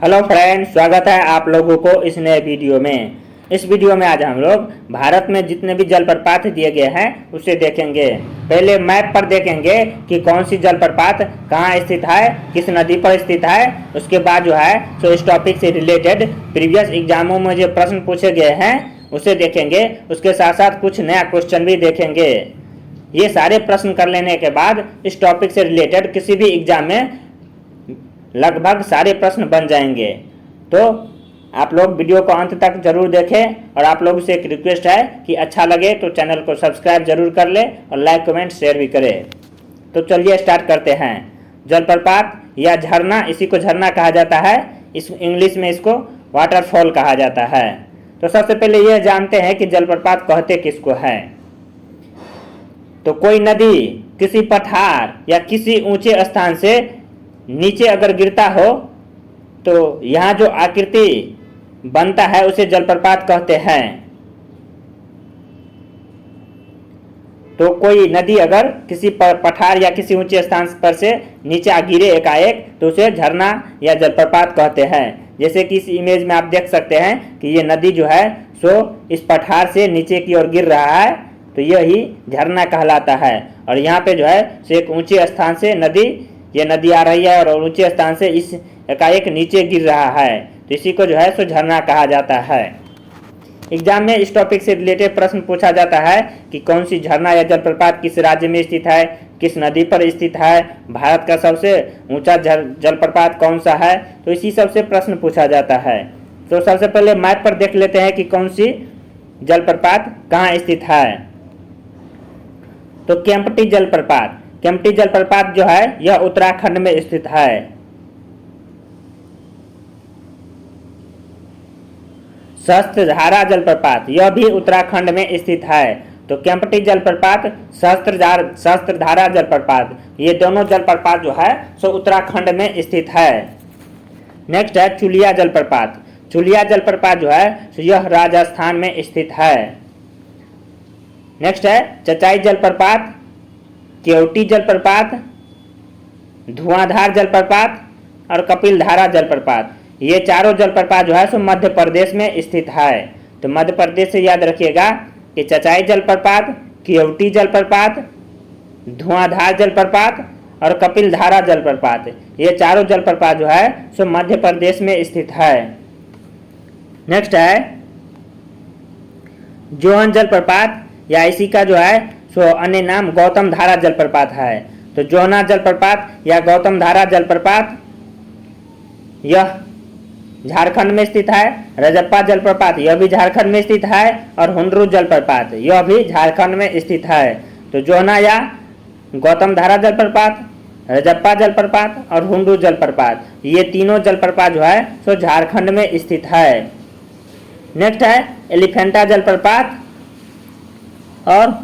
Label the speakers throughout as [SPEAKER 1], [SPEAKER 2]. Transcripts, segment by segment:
[SPEAKER 1] Hello friends, स्वागत है आप लोगों को इस नए वीडियो में। इस वीडियो में आज हम लोग भारत में जितने भी जलप्रपात दिए गए हैं उसे देखेंगे। पहले मैप पर देखेंगे कि कौन सी जलप्रपात कहाँ स्थित है, किस नदी पर स्थित है। उसके बाद जो है सो इस टॉपिक से रिलेटेड प्रीवियस एग्जामों में जो प्रश्न पूछे गए हैं उसे देखेंगे। उसके साथ साथ कुछ नया क्वेश्चन भी देखेंगे। ये सारे प्रश्न कर लेने के बाद इस टॉपिक से रिलेटेड किसी भी एग्जाम में लगभग सारे प्रश्न बन जाएंगे। तो आप लोग वीडियो को अंत तक जरूर देखें और आप लोगों से एक रिक्वेस्ट है कि अच्छा लगे तो चैनल को सब्सक्राइब जरूर कर ले और लाइक कमेंट शेयर भी करें। तो चलिए स्टार्ट करते हैं। जलप्रपात या झरना, इसी को झरना कहा जाता है, इस इंग्लिश में इसको वाटरफॉल कहा जाता है। तो सबसे पहले यह जानते हैं कि जलप्रपात कहते किसको है। तो कोई नदी किसी पठार या किसी ऊंचे स्थान से नीचे अगर गिरता हो तो यहाँ जो आकृति बनता है उसे जलप्रपात कहते हैं। तो कोई नदी अगर किसी पठार या किसी ऊंचे स्थान पर से नीचे गिरे एकाएक तो उसे झरना या जलप्रपात कहते हैं। जैसे कि इस इमेज में आप देख सकते हैं कि ये नदी जो है सो इस पठार से नीचे की ओर गिर रहा है, तो यही झरना कहलाता है। और यहाँ पे जो है सो एक ऊंचे स्थान से ये नदी आ रही है और ऊंचे स्थान से इस एकाएक नीचे गिर रहा है, तो इसी को जो है सो झरना कहा जाता है। एग्जाम में इस टॉपिक से रिलेटेड प्रश्न पूछा जाता है कि कौन सी झरना या जलप्रपात किस राज्य में स्थित है, किस नदी पर स्थित है, भारत का सबसे ऊंचा जलप्रपात कौन सा है, तो इसी सबसे प्रश्न पूछा जाता है। तो सबसे पहले मैप पर देख लेते हैं कि कौन सी जलप्रपात कहाँ स्थित है। तो केम्प्टी जलप्रपात, केम्प्टी जलप्रपात जो है यह उत्तराखंड में स्थित है। सहस्त्रधारा जलप्रपात यह भी उत्तराखंड में स्थित है। तो केम्प्टी जलप्रपात, सहस्त्रधारा जलप्रपात, ये दोनों जलप्रपात जो है सो उत्तराखंड में स्थित है। नेक्स्ट है चुलिया जलप्रपात। चुलिया जलप्रपात जो है सो यह राजस्थान में स्थित है। नेक्स्ट है चचाई जलप्रपात, केवटी जलप्रपात, धुआंधार जलप्रपात और कपिलधारा जलप्रपात। ये चारों जलप्रपात जो है सो मध्य प्रदेश में स्थित है। तो मध्य प्रदेश से याद रखिएगा कि चचाई जलप्रपात, केवटी जलप्रपात, धुआंधार जलप्रपात और कपिलधारा जलप्रपात, ये चारों जलप्रपात जो है सो मध्य प्रदेश में स्थित है। नेक्स्ट है जोहन जलप्रपात या इसी का जो है सो अन्य नाम गौतम धारा जलप्रपात है। तो जोहना जलप्रपात या गौतम धारा जलप्रपात यह झारखंड में स्थित है। रजप्पा जलप्रपात यह भी झारखंड में स्थित है और हुंड्रू जलप्रपात यह भी झारखंड में स्थित है। तो जोहना या गौतम धारा जलप्रपात, रजप्पा जलप्रपात और हुंड्रू जलप्रपात, ये तीनों जलप्रपात जो है सो झारखंड में स्थित है। नेक्स्ट है एलिफेंटा जलप्रपात और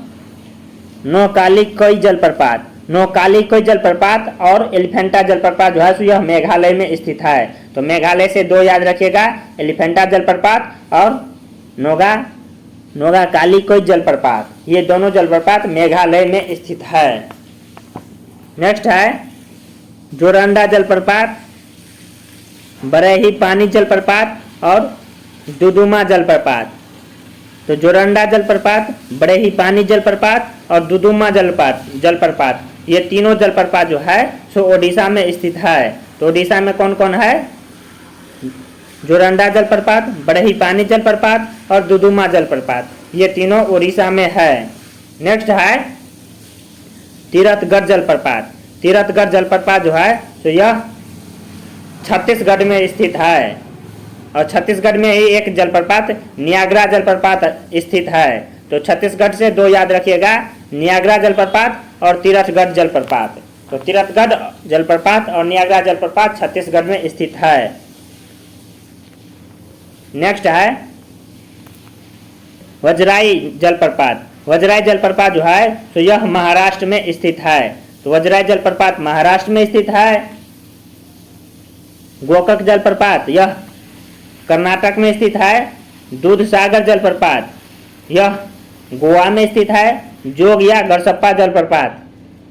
[SPEAKER 1] नौकालिकोई जलप्रपात। नौकालिकोई जलप्रपात और एलिफेंटा जलप्रपात जो है सो यह मेघालय में स्थित है। तो मेघालय से दो याद रखिएगा, एलिफेंटा जलप्रपात और नौकालिकोई जलप्रपात, ये दोनों जलप्रपात मेघालय में स्थित है। नेक्स्ट है जोरंडा जलप्रपात, बरही पानी जलप्रपात और दुदुमा जलप्रपात। तो जोरंडा जलप्रपात, बड़ेही पानी जलप्रपात और दुदुमा जलप्रपात, ये तीनों जलप्रपात जो है सो ओडिशा में स्थित है। तो ओडिशा में कौन कौन है? जोरंडा जलप्रपात, बड़ेही पानी जलप्रपात और दुदुमा जलप्रपात, ये तीनों ओडिशा में है। नेक्स्ट है तीरथगढ़ जलप्रपात। तीरथगढ़ जलप्रपात जो है तो यह छत्तीसगढ़ में स्थित है और छत्तीसगढ़ में ही एक जलप्रपात नियाग्रा जलप्रपात स्थित है। तो छत्तीसगढ़ से दो याद रखिएगा, नियाग्रा जलप्रपात और तीरथगढ़ जलप्रपात। तो तीरथगढ़ जलप्रपात और नियाग्रा जलप्रपात छत्तीसगढ़ में स्थित है। नेक्स्ट है वजराई जलप्रपात। वजराई जलप्रपात जो है तो यह महाराष्ट्र में स्थित है। तो वजराई जलप्रपात महाराष्ट्र में स्थित है। गोकक जलप्रपात यह कर्नाटक में स्थित है। दूधसागर जलप्रपात यह गोवा में स्थित है। जोग या गरसप्पा जलप्रपात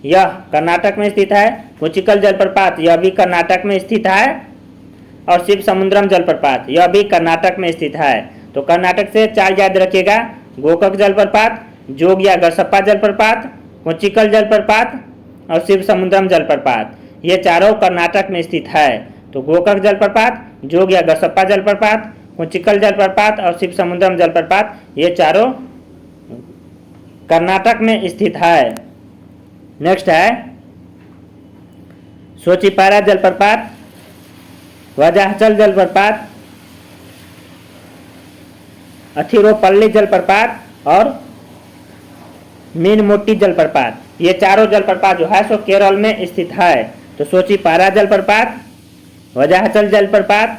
[SPEAKER 1] यह कर्नाटक में स्थित है। कुचिकल जलप्रपात यह भी कर्नाटक में स्थित है। और शिव समुद्रम जलप्रपात, यह भी कर्नाटक में स्थित है। तो कर्नाटक से 4 याद रखिएगा, गोकक जलप्रपात, जोग या गरसप्पा जलप्रपात, कोचिकल जलप्रपात और शिव समुद्रम जलप्रपात, ये चारों कर्नाटक में स्थित है। तो गोकक जलप्रपात, जोग या गरसप्पा जलप्रपात, कोचिकल जलप्रपात और शिव समुद्रम जलप्रपात, ये चारों कर्नाटक में स्थित है। नेक्स्ट है सोचिपारा जलप्रपात, वजाहचल जलप्रपात, अथिरोपल्ली जलप्रपात और मीनमुट्टी जलप्रपात, ये चारों जलप्रपात जो है सो केरल में स्थित है। तो सोचिपारा जलप्रपात, वजाहचल जलप्रपात,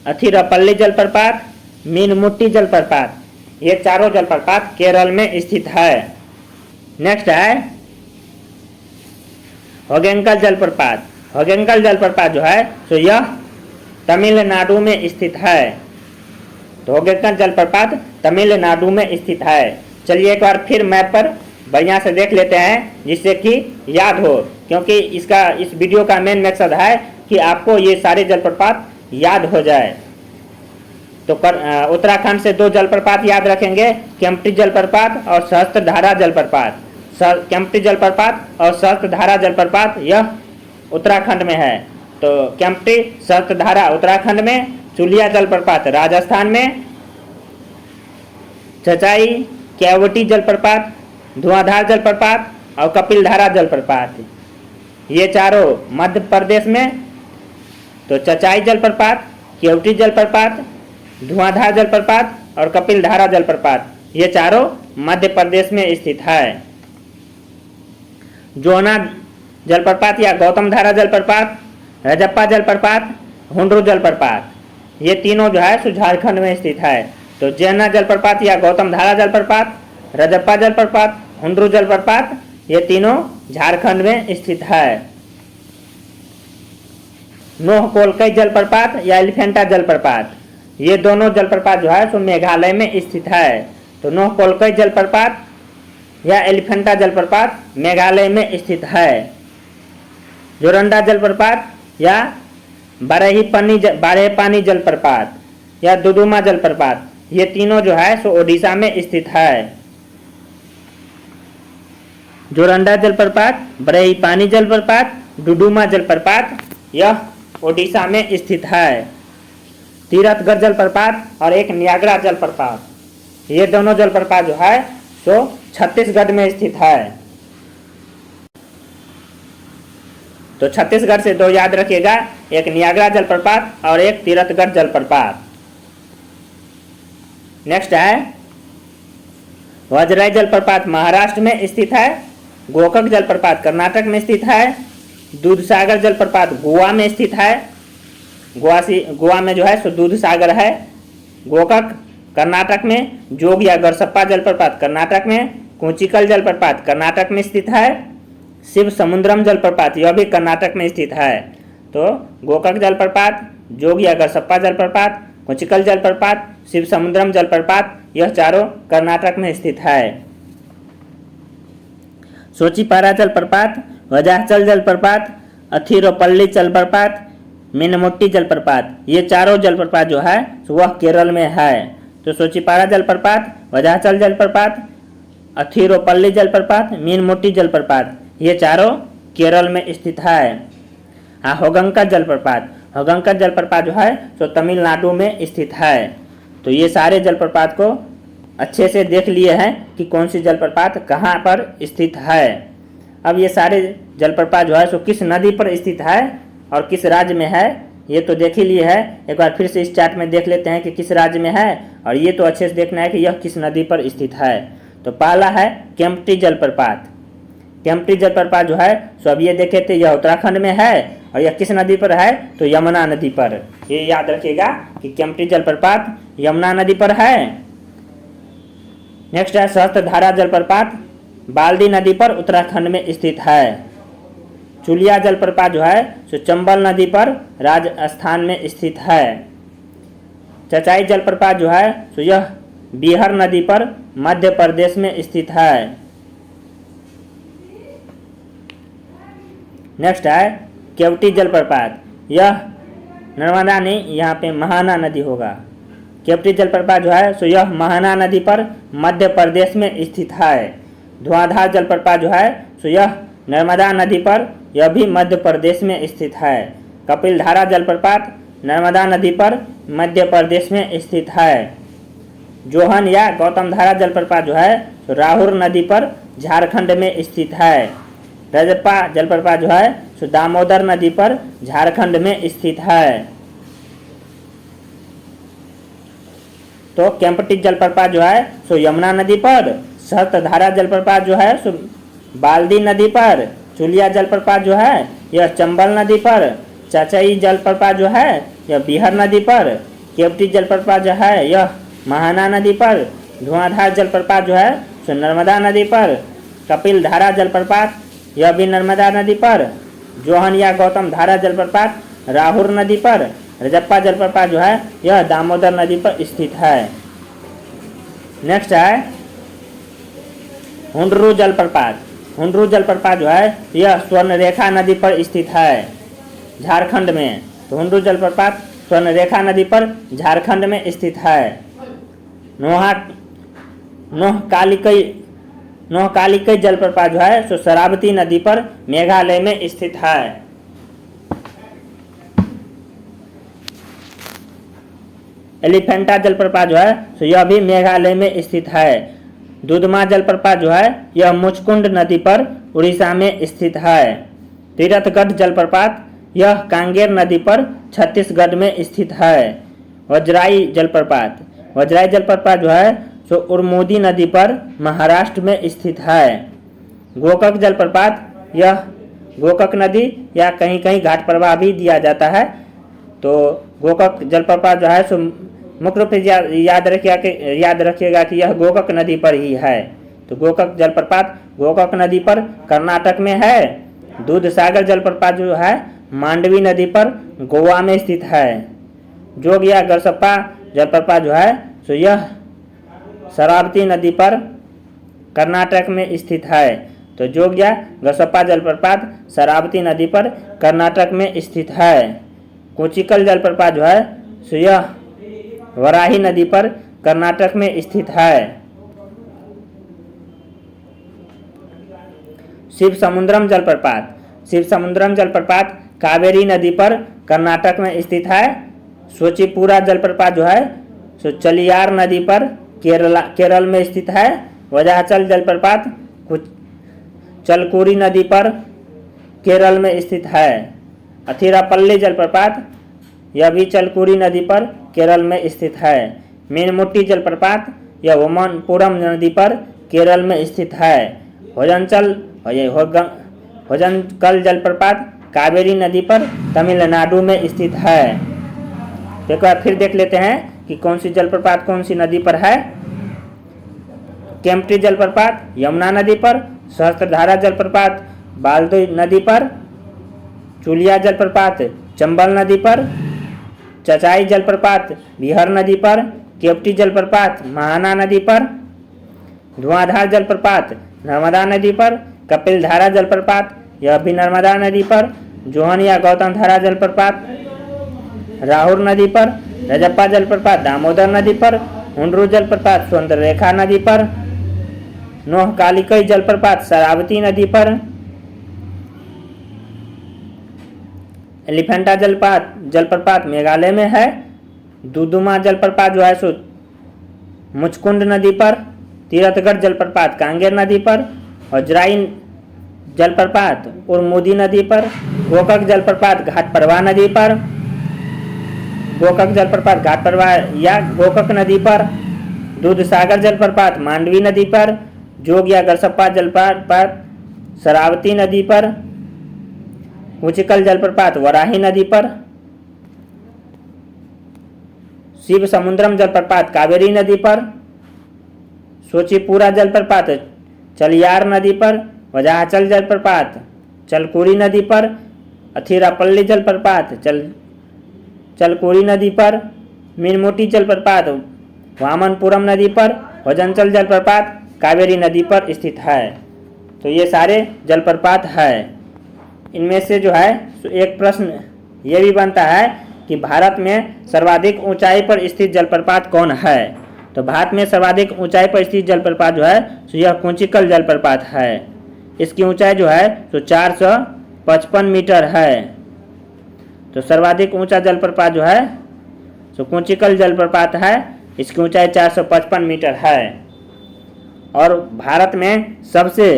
[SPEAKER 1] अथिरोपल्ली जलप्रपात, मीनमुट्टी जलप्रपात, ये चारों जलप्रपात केरल में स्थित है। नेक्स्ट है होगेनकल जलप्रपात। होगेनकल जलप्रपात जो है सो यह तमिलनाडु में स्थित है। तो होगेनकल जलप्रपात तमिलनाडु में स्थित है। चलिए एक बार फिर मैप पर बढ़िया से देख लेते हैं जिससे कि याद हो, क्योंकि इस वीडियो का मेन मकसद है कि आपको ये सारे जलप्रपात याद हो जाए। तो उत्तराखंड से 2 जलप्रपात याद रखेंगे, केम्प्टी जलप्रपात और सहस्त्रधारा जलप्रपात। केम्प्टी जलप्रपात और सहस्त्रधारा जलप्रपात यह उत्तराखंड में है। तो केम्प्टी सहस्त्रधारा उत्तराखंड में, चुलिया जलप्रपात राजस्थान में, चचाई केवटी जलप्रपात, धुआंधार जलप्रपात और कपिलधारा जलप्रपात, ये चारों मध्य प्रदेश में। तो चचाई जलप्रपात, केवटी जलप्रपात, धुआंधार जलप्रपात और कपिलधारा जलप्रपात, ये चारों मध्य प्रदेश में स्थित है। जोना जलप्रपात या गौतम धारा जलप्रपात, रजप्पा जलप्रपात, हुंड्रू जलप्रपात, ये तीनों जो है सो झारखंड में स्थित है। तो जैना जलप्रपात या गौतम धारा जलप्रपात, रजप्पा जलप्रपात, हुंड्रू जलप्रपात, ये तीनों झारखंड में स्थित है। नोह कोलकई जलप्रपात या एलिफेंटा जलप्रपात, ये दोनों जलप्रपात जो है सो मेघालय में स्थित है। तो नोह कोलकई जलप्रपात या एलिफेंटा जलप्रपात मेघालय में स्थित है। जोरंडा जलप्रपात या बारहपानी जलप्रपात या दुदुमा जलप्रपात, ये तीनों जो है सो ओडिशा में स्थित है। जोरंडा जलप्रपात, बरहीपानी जलप्रपात, डुडुमा जलप्रपात, यह ओडिशा में स्थित है। तीरथगढ़ जलप्रपात और एक न्यागरा जलप्रपात, ये दोनों जलप्रपात जो है सो छत्तीसगढ़ में स्थित है। तो छत्तीसगढ़ से 2 याद रखिएगा, एक न्यागरा जलप्रपात और एक तीरथगढ़ जलप्रपात। नेक्स्ट है वजराई जलप्रपात महाराष्ट्र में स्थित है। गोकक जलप्रपात कर्नाटक में स्थित है। दूधसागर जलप्रपात गोवा में स्थित है। गोवा में जो है सो दूधसागर है। गोकक कर्नाटक में, जोग या गरसप्पा जलप्रपात कर्नाटक में, कोचिकल जलप्रपात कर्नाटक में स्थित है। शिव समुद्रम जलप्रपात यह भी कर्नाटक में स्थित है। तो गोकक जलप्रपात, जोग या गरसप्पा जलप्रपात, कोचिकल जलप्रपात, शिव समुद्रम जलप्रपात, यह चारों कर्नाटक में स्थित है। सोचिपारा जलप्रपात, वजाहचल जलप्रपात, अथिरोपल्ली जलप्रपात, मीनमुट्टी जलप्रपात, ये चारों जलप्रपात जो है वह केरल में है। तो सोचिपारा जलप्रपात, वजाहचल जलप्रपात, अथिरोपल्ली जलप्रपात, मीनमुट्टी जलप्रपात, ये चारों केरल में स्थित है। होगंकर जलप्रपात, होगंकर जलप्रपात जो है तो तमिलनाडु में स्थित है। तो ये सारे जलप्रपात को अच्छे से देख लिए हैं कि कौन सी जलप्रपात कहाँ पर स्थित है। अब ये सारे जलप्रपात जो है सो किस नदी पर स्थित है और किस राज्य में है, ये तो देख ही लिए है। एक बार फिर से इस चार्ट में देख लेते हैं कि किस राज्य में है, और ये तो अच्छे से देखना है कि यह किस नदी पर स्थित है। तो पहला है केम्प्टी जलप्रपात। केम्प्टी जलप्रपात जो है सो अब ये देखे थे यह उत्तराखंड में है, और यह किस नदी पर है तो यमुना नदी पर। ये याद रखिएगा कि केम्प्टी जलप्रपात यमुना नदी पर है। नेक्स्ट है सहस्त्रधारा जलप्रपात, बाल्दी नदी पर उत्तराखंड में स्थित है। चुलिया जलप्रपात जो है सो चंबल नदी पर राजस्थान में स्थित है। चचाई जलप्रपात जो है सो यह बिहार नदी पर मध्य प्रदेश में स्थित है। नेक्स्ट है केवटी जलप्रपात, यह नर्मदा नहीं, यहाँ पे महाना नदी होगा। केवटी जलप्रपात जो है सो यह महाना नदी पर मध्य प्रदेश में स्थित है। धुआंधार जलप्रपात जो है सो यह नर्मदा नदी पर, यह भी मध्य प्रदेश में स्थित है। कपिलधारा जलप्रपात नर्मदा नदी पर मध्य प्रदेश में स्थित है। जोहन या गौतम धारा जलप्रपात जो है तो राहुल नदी पर झारखंड में स्थित है। रजप्पा जलप्रपात जो है सो दामोदर नदी पर झारखंड में स्थित है। तो केम्प्टी जलप्रपात जो है सो यमुना नदी पर। सहस्त्रधारा जलप्रपात जो है सो बाल्दी नदी पर। चुलिया जलप्रपात जो है यह चंबल नदी पर। चचई जलप्रपात जो है यह बिहार नदी पर। केवटी जलप्रपात जो है यह महाना नदी पर। धुआंधार जलप्रपात जो है सो नर्मदा नदी पर। कपिलधारा जलप्रपात यह भी नर्मदा नदी पर। जोहन या गौतम धारा जलप्रपात राहुल नदी पर। रजप्पा जलप्रपात जो है यह दामोदर नदी पर स्थित है। नेक्स्ट है हुंडरू जलप्रपात। हुंडरू जलप्रपात जो है यह स्वर्णरेखा नदी पर स्थित है झारखंड में। तो हुंडरू जलप्रपात स्वर्णरेखा नदी पर झारखंड में स्थित है। नोहकालिकई जलप्रपात जो है सो शरावती नदी पर मेघालय में स्थित है। एलिफेंटा जलप्रपात जो है सो यह भी मेघालय में स्थित है। दुधमा जलप्रपात जो है यह मुचकुंड नदी पर उड़ीसा में स्थित है। तीरथगढ़ जलप्रपात यह कांगेर नदी पर छत्तीसगढ़ में स्थित है। वज्राई जलप्रपात जो है सो उर्मोदी नदी पर महाराष्ट्र में स्थित है। गोकक जलप्रपात यह गोकक नदी या कहीं कहीं घाट प्रवाह भी दिया जाता है। तो गोकक जलप्रपात जो है सो मुख्य रूप से याद रखिएगा कि यह गोकक नदी पर ही है। तो गोकक जलप्रपात गोकक नदी पर कर्नाटक में है। दूधसागर जलप्रपात जो है मांडवी नदी पर गोवा में स्थित है। जोग या गरसप्पा जलप्रपात जो है सो यह शरावती नदी पर कर्नाटक में स्थित है। तो जोग या गरसप्पा जलप्रपात शरावती नदी पर कर्नाटक में स्थित है। कोचिकल जलप्रपात जो है सो यह वराही नदी पर कर्नाटक में स्थित है। शिवसमुद्रम जलप्रपात कावेरी नदी पर कर्नाटक में स्थित है। सोचिपुरा जलप्रपात जो है सो चलियार नदी पर केरल में स्थित है। वजाचल जलप्रपात चलकुरी नदी पर केरल में स्थित है। अथिरापल्ली जलप्रपात यह भी चलकुरी नदी पर केरल में स्थित है। मीनमुट्टी जलप्रपात यह वमनपुरम नदी पर केरल में स्थित है। होजनकल जलप्रपात कावेरी नदी पर तमिलनाडु में स्थित है। एक बार फिर देख लेते हैं कि कौन सी जलप्रपात कौन सी नदी पर है। केम्प्टी जलप्रपात यमुना नदी पर। सहस्त्रधारा जलप्रपात बाल्दी नदी पर। चुलिया जलप्रपात चंबल नदी पर। चचाई जलप्रपात बिहार नदी पर। केवटी जलप्रपात महाना नदी पर। धुआंधार जलप्रपात नर्मदा नदी पर। कपिलधारा जलप्रपात यह भी नर्मदा नदी पर। जोहन या गौतम धारा जलप्रपात राहुल नदी पर। रजप्पा जलप्रपात दामोदर नदी पर। हुंडरू जलप्रपात स्वर्णरेखा नदी पर। नोहकालिकई जलप्रपात शरावती नदी पर। एलिफेंटा जलप्रपात मेघालय में है। दुदुमा जलप्रपात जो है सो मुचकुंड नदी पर। तीरथगढ़ जलप्रपात कांगेर नदी पर। वज्राई जलप्रपात उर्मोदी नदी पर। गोकक जलप्रपात घाट प्रवाह नदी पर। गोकक जलप्रपात घाट प्रवाह या गोकक नदी पर। दूधसागर जलप्रपात मांडवी नदी पर। जोग या गरसप्पा जलप्रपात शरावती नदी पर। उचिकल जलप्रपात वराही नदी पर। शिव समुद्रम जलप्रपात कावेरी नदी पर। सोचिपुरा जलप्रपात चलियार नदी पर। वजाचल जलप्रपात चलकुरी नदी पर। अथिरापल्ली जलप्रपात चलकुरी नदी पर। मीनमुट्टी जलप्रपात वामनपुरम नदी पर। होजनचल जलप्रपात कावेरी नदी पर स्थित है। तो ये सारे जलप्रपात है। इनमें से जो है एक प्रश्न ये भी बनता है कि भारत में सर्वाधिक ऊंचाई पर स्थित जलप्रपात कौन है। तो भारत में सर्वाधिक ऊंचाई पर स्थित जलप्रपात जो है तो यह कुंचिकल जलप्रपात है। इसकी ऊंचाई जो है तो 455 मीटर है। तो सर्वाधिक ऊंचा जलप्रपात जो है तो कुंचिकल जलप्रपात है। इसकी ऊंचाई 455 मीटर है। और भारत में सबसे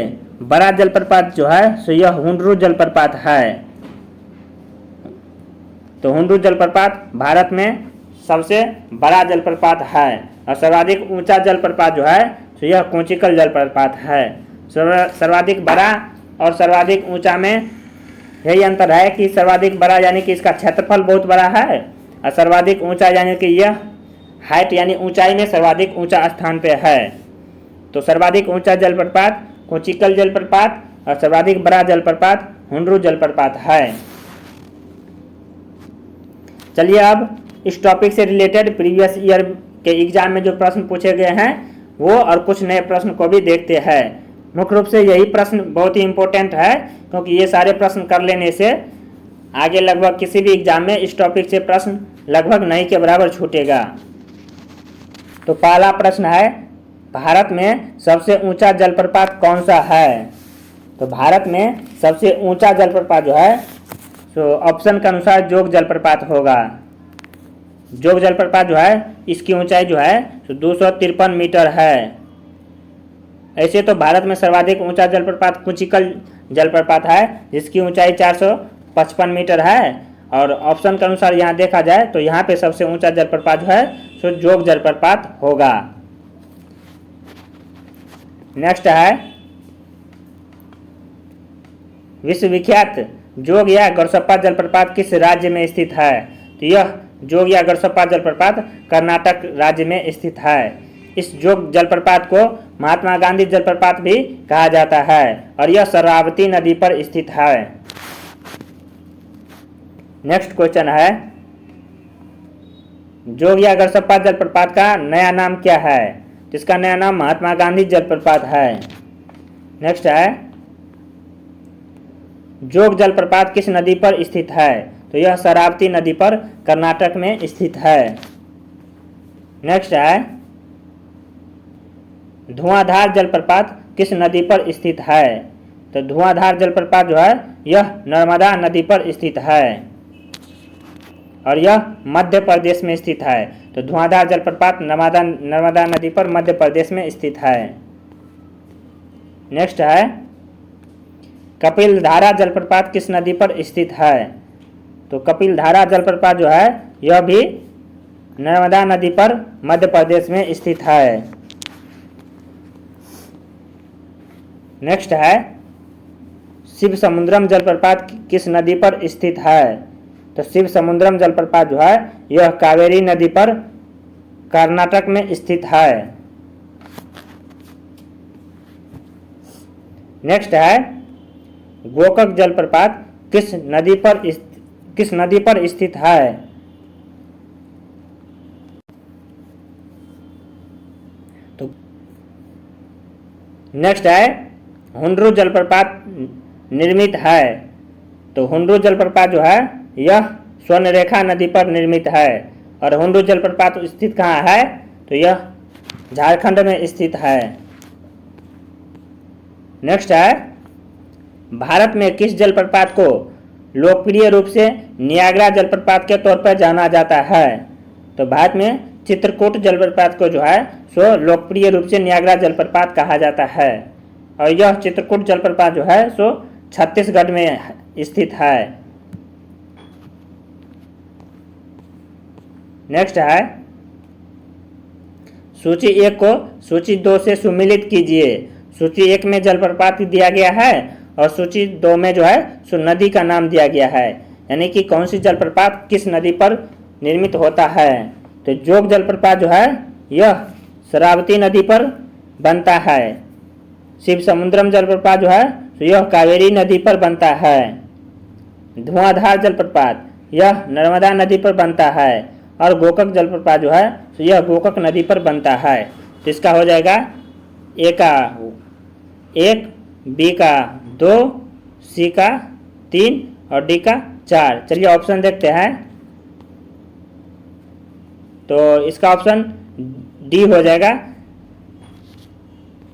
[SPEAKER 1] बड़ा जलप्रपात जो है तो यह हुंडरू जलप्रपात है। तो हुंडरू जलप्रपात भारत में सबसे बड़ा जलप्रपात है। और सर्वाधिक ऊंचा जलप्रपात जो है तो यह कुंचिकल जलप्रपात है। सर्वाधिक बड़ा और सर्वाधिक ऊंचा में यही अंतर है कि सर्वाधिक बड़ा यानी कि इसका क्षेत्रफल बहुत बड़ा है, और सर्वाधिक ऊंचा यानी कि यह हाइट यानी ऊंचाई में सर्वाधिक ऊंचा स्थान पे है। तो सर्वाधिक ऊंचा जलप्रपात कुंचिकल जलप्रपात और सर्वाधिक बड़ा जलप्रपात हुंडरू जलप्रपात है। चलिए अब इस टॉपिक से रिलेटेड प्रीवियस ईयर के एग्जाम में जो प्रश्न पूछे गए हैं वो और कुछ नए प्रश्न को भी देखते हैं। मुख्य रूप से यही प्रश्न बहुत ही इम्पोर्टेंट है, क्योंकि ये सारे प्रश्न कर लेने से आगे लगभग किसी भी एग्जाम में इस टॉपिक से प्रश्न लगभग नहीं के बराबर छूटेगा। तो पहला प्रश्न है, भारत में सबसे ऊंचा जलप्रपात कौन सा है। तो भारत में सबसे ऊंचा जलप्रपात जो है तो ऑप्शन के अनुसार जोग जलप्रपात होगा। जोग जलप्रपात जो है इसकी ऊंचाई जो है तो 253 मीटर है। ऐसे तो भारत में सर्वाधिक ऊंचा जलप्रपात कुंचिकल जलप्रपात है जिसकी ऊंचाई 455 मीटर है। और ऑप्शन के अनुसार यहाँ देखा जाए तो यहाँ पे सबसे ऊंचा जलप्रपात जो है तो जोग जलप्रपात होगा। नेक्स्ट है, विश्वविख्यात जोग या गरसप्पा जलप्रपात किस राज्य में स्थित है। तो यह जोग या गरसप्पा जलप्रपात कर्नाटक राज्य में स्थित है। इस जोग जलप्रपात को महात्मा गांधी जलप्रपात भी कहा जाता है और यह शरावती नदी पर स्थित है। नेक्स्ट क्वेश्चन है, जोग या गरसप्पा जलप्रपात का नया नाम क्या है। जिसका नया नाम महात्मा गांधी जलप्रपात है। नेक्स्ट है, जोग जलप्रपात किस नदी पर स्थित है। तो यह शरावती नदी पर कर्नाटक में स्थित है। नेक्स्ट है, धुआंधार जलप्रपात किस नदी पर स्थित है। तो धुआंधार जलप्रपात जो है यह नर्मदा नदी पर स्थित है और यह मध्य प्रदेश में स्थित है। तो धुआंधार जलप्रपात नर्मदा नदी पर मध्य प्रदेश में स्थित है। नेक्स्ट है, कपिलधारा जलप्रपात किस नदी पर स्थित है। तो कपिलधारा जलप्रपात जो है यह भी नर्मदा नदी पर मध्य प्रदेश में स्थित है। नेक्स्ट है, शिव समुद्रम जलप्रपात किस नदी पर स्थित है। तो शिव समुद्रम जलप्रपात जो है यह कावेरी नदी पर कर्नाटक में स्थित है। नेक्स्ट है, गोकक जलप्रपात किस नदी पर स्थित है। तो नेक्स्ट है, हुंडरू जलप्रपात निर्मित है। तो हुंडरू जलप्रपात जो है यह स्वर्णरेखा नदी पर निर्मित है और हुंडरू जलप्रपात स्थित कहाँ है। तो यह झारखंड में स्थित है। नेक्स्ट है, भारत में किस जलप्रपात को लोकप्रिय रूप से नियाग्रा जलप्रपात के तौर पर जाना जाता है। तो भारत में चित्रकूट जलप्रपात को जो है सो लोकप्रिय रूप से नियाग्रा जलप्रपात कहा जाता है और यह चित्रकूट जलप्रपात जो है सो छत्तीसगढ़ में स्थित है। नेक्स्ट है, सूची 1 को सूची 2 से सुमिलित कीजिए। सूची 1 में जलप्रपात दिया गया है और सूची 2 में जो है सो नदी का नाम दिया गया है, यानी कि कौन सी जलप्रपात किस नदी पर निर्मित होता है। तो जोग जलप्रपात जो है यह शरावती नदी पर बनता है। शिव समुद्रम जलप्रपात जो है तो यह कावेरी नदी पर बनता है। धुआंधार जलप्रपात यह नर्मदा नदी पर बनता है और गोकक जलप्रपात जो है तो यह गोकक नदी पर बनता है। तो इसका हो जाएगा ए का 1, बी का 2, सी का 3 और डी का 4। चलिए ऑप्शन देखते हैं। तो इसका ऑप्शन डी हो जाएगा।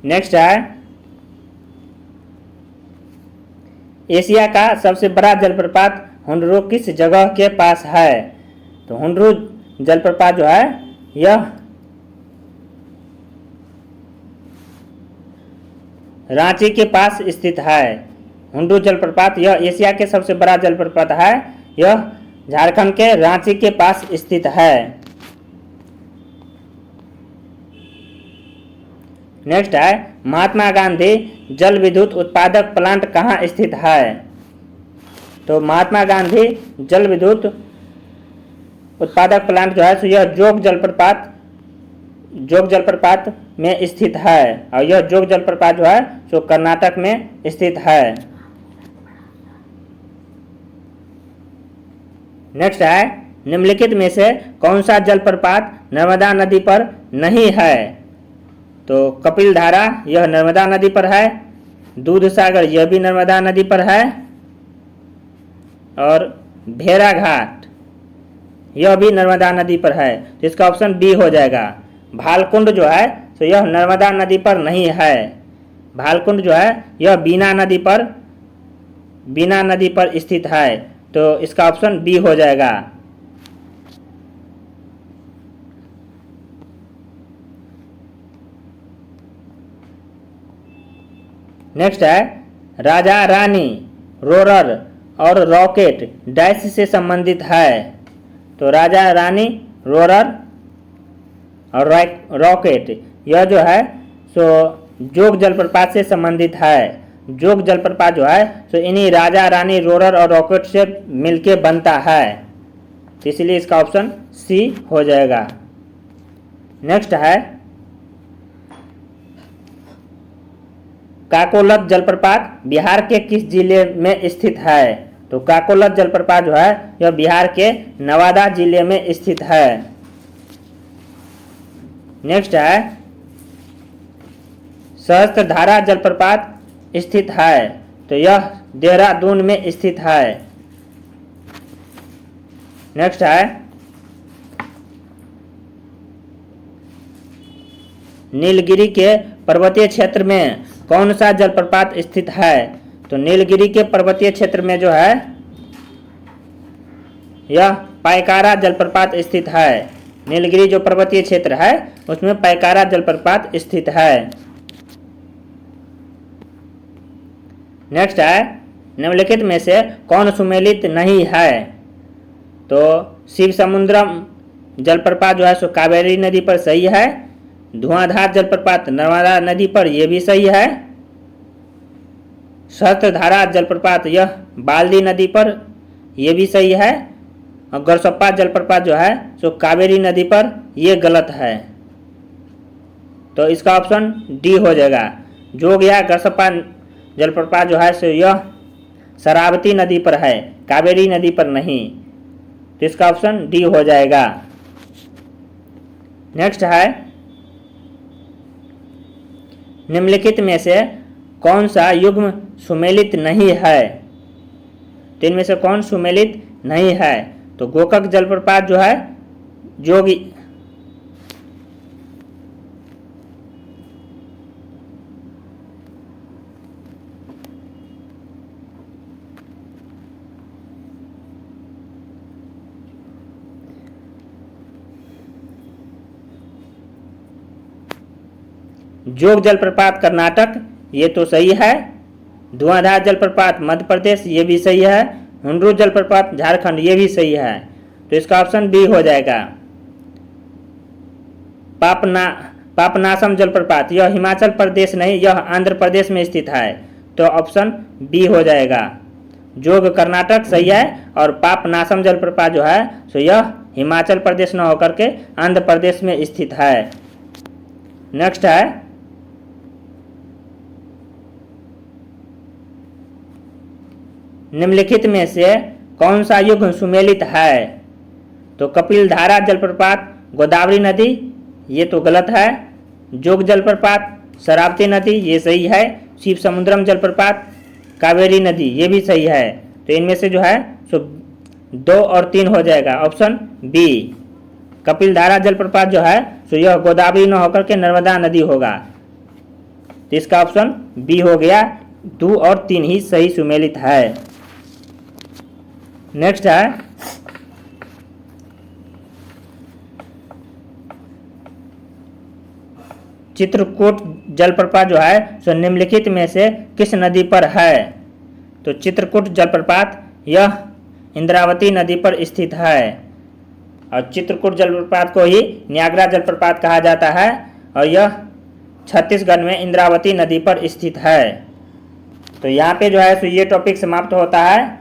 [SPEAKER 1] नेक्स्ट है एशिया का सबसे बड़ा जलप्रपात हुंडरू किस जगह के पास है? तो हुंडरू जलप्रपात जो है यह रांची के पास स्थित है। हुंडरू जलप्रपात यह एशिया के सबसे बड़ा जलप्रपात है। यह झारखंड के रांची के पास स्थित है। नेक्स्ट है महात्मा गांधी जल विद्युत उत्पादक प्लांट कहाँ स्थित है? तो महात्मा गांधी जल विद्युत उत्पादक प्लांट जो है तो यह जोग जलप्रपात में स्थित है और यह जोग जलप्रपात जो है तो कर्नाटक में स्थित है। नेक्स्ट है निम्नलिखित में से कौन सा जलप्रपात नर्मदा नदी पर नहीं है? तो कपिलधारा यह नर्मदा नदी पर है, दूधसागर यह भी नर्मदा नदी पर है और भेड़ाघाट यह भी नर्मदा नदी पर है। तो इसका ऑप्शन बी हो जाएगा। भालकुंड जो है तो यह नर्मदा नदी पर नहीं है। भालकुंड जो है यह बीना नदी पर स्थित है। तो इसका ऑप्शन बी हो जाएगा। नेक्स्ट है राजा रानी रोरर और रॉकेट डैश से संबंधित है। तो राजा रानी रोरर और रॉकेट यह जो है सो जोग जलप्रपात से संबंधित है। जोग जलप्रपात जो है तो इन्हीं राजा रानी रोरर और रॉकेट से मिलके बनता है। तो इसलिए इसका ऑप्शन सी हो जाएगा। नेक्स्ट है काकोलत जलप्रपात बिहार के किस जिले में स्थित है? तो काकोलत जलप्रपात जो है यह बिहार के नवादा जिले में स्थित है। नेक्स्ट है सहस्त्रधारा जलप्रपात स्थित है। तो यह देहरादून में स्थित है। नेक्स्ट है नीलगिरी के पर्वतीय क्षेत्र में कौन सा जलप्रपात स्थित है? तो नीलगिरी के पर्वतीय क्षेत्र में जो है यह पायकारा जलप्रपात स्थित है। नीलगिरी जो पर्वतीय क्षेत्र है उसमें पायकारा जलप्रपात स्थित है। नेक्स्ट है निम्नलिखित में से कौन सुमेलित नहीं है? तो शिव समुद्रम जलप्रपात जो है सो कावेरी नदी पर सही है। धुआंधार जलप्रपात नर्मदा नदी पर यह भी सही है। सहस्त्रधारा जलप्रपात यह बाल्दी नदी पर यह भी सही है। और गरसप्पा जलप्रपात जो है सो कावेरी नदी पर यह गलत है। तो इसका ऑप्शन डी हो जाएगा। जोग या गरसप्पा जलप्रपात जो है सो यह शरावती नदी पर है, कावेरी नदी पर नहीं। तो इसका ऑप्शन डी हो जाएगा। नेक्स्ट है निम्नलिखित में से कौन सा युग्म सुमेलित नहीं है? तो इनमें से कौन सुमेलित नहीं है? तो गोकक जलप्रपात जो है जोगी जोग जलप्रपात कर्नाटक ये तो सही है। धुआंधार जलप्रपात मध्य प्रदेश ये भी सही है। हुंडरू जलप्रपात झारखंड ये भी सही है। तो इसका ऑप्शन बी हो जाएगा। पापनासम जलप्रपात यह हिमाचल प्रदेश नहीं, यह आंध्र प्रदेश में स्थित है। तो ऑप्शन बी हो जाएगा। जोग कर्नाटक सही है और पापनासम जलप्रपात जो है तो यह हिमाचल प्रदेश न होकर के आंध्र प्रदेश में स्थित है। नेक्स्ट है निम्नलिखित में से कौन सा युग्म सुमेलित है? तो कपिलधारा जलप्रपात गोदावरी नदी ये तो गलत है। जोग जलप्रपात शरावती नदी ये सही है। शिव समुद्रम जलप्रपात कावेरी नदी ये भी सही है। तो इनमें से जो है सो 2 और 3 हो जाएगा, ऑप्शन बी। कपिलधारा जलप्रपात जो है सो यह गोदावरी न होकर के नर्मदा नदी होगा। तो इसका ऑप्शन बी हो गया, 2 और 3 ही सही सुमेलित है। नेक्स्ट है चित्रकूट जलप्रपात जो है सो निम्नलिखित में से किस नदी पर है? तो चित्रकूट जलप्रपात यह इंद्रावती नदी पर स्थित है और चित्रकूट जलप्रपात को ही न्यागरा जलप्रपात कहा जाता है और यह छत्तीसगढ़ में इंद्रावती नदी पर स्थित है। तो यहाँ पे जो है सो ये टॉपिक समाप्त होता है।